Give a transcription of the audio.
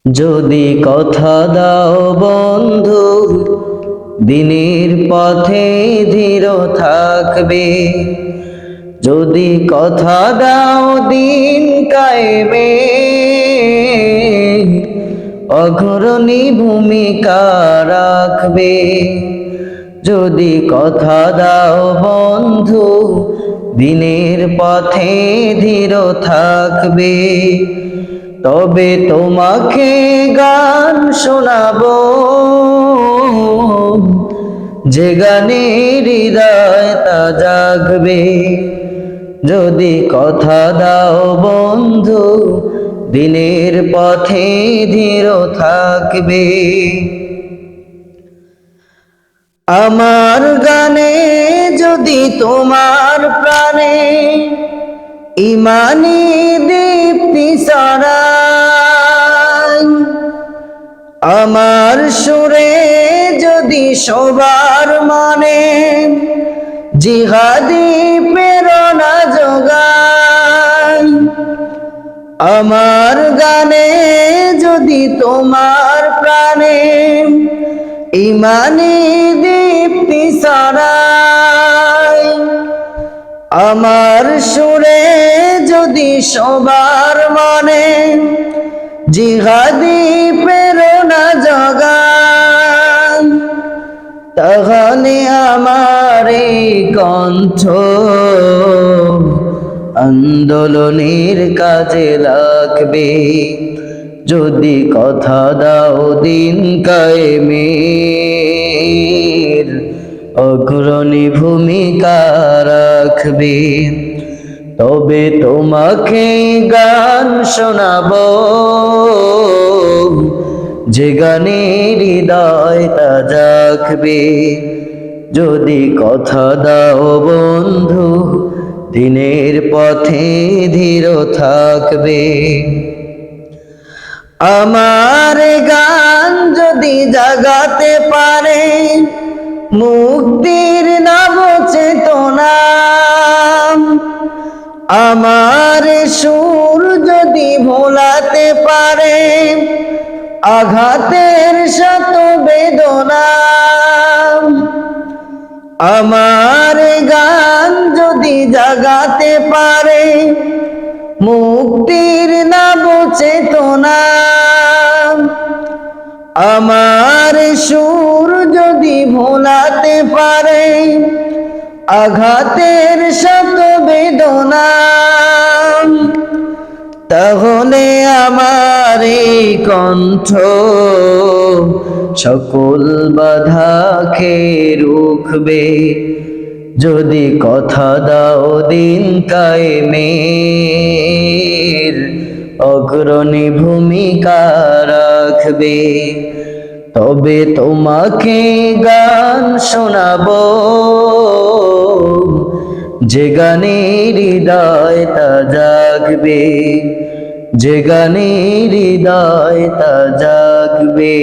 যদি কথা দাও বন্ধু, দিনের পথে ধীর থাকবে। যদি কথা দাও দিন কায়েমে, অগ্রণী ভূমিকা রাখবে। যদি কথা দাও বন্ধু, দিনের পথে ধীর থাকবে, তবে তোমাকে গান শোনাবো, যে গানে হৃদয় তা জাগবে। যদি কথা দাও বন্ধু, দিনের পথে ধীর থাকবে। আমার গানে যদি তোমার প্রাণে ইমানি দীপ্তি ছড়ায়, আমার সুরে যদি সবার মনে জিহাদি প্রেরণা যোগায়, আমার গানে যদি তোমার প্রাণে ইমানি দীপ্তি ছড়ায়, আমার সুরে যদি সবার মনে জিহাদি প্রেরণা জাগায়, তাহলে আমার এই কণ্ঠ আন্দোলনের কাজে লাগবে। যদি কথা দাও দিন কায়েমের, অগ্রণী ভূমিকা রাখবে, তবে তোমাকে গান শোনাবো, যে গানে হৃদয় তা জাগবে। যদি কথা দাও বন্ধু, দিনের পথে ধীর থাকবে। আমার গান যদি জাগাতে পারে মুক্তির নব চেতনা, আমার সুর যদি ভোলাতে পারে আঘাতের শত বেদনা, আমার গান যদি জাগাতে পারে মুক্তির নব চেতনা, আমার সুর যদি ভোলাতে পারে আঘাতের শত বেদনা, তাহলে আমার এই কণ্ঠ সকল বাধাকে রুখবে। যদি কথা দাও দিন কায়েমের, অগ্রণী ভূমিকা রাখবে, তবে তোমাকে গান শোনাবো, যে গানে হৃদয় তা জাগবে, যে গানে হৃদয় তা জাগবে।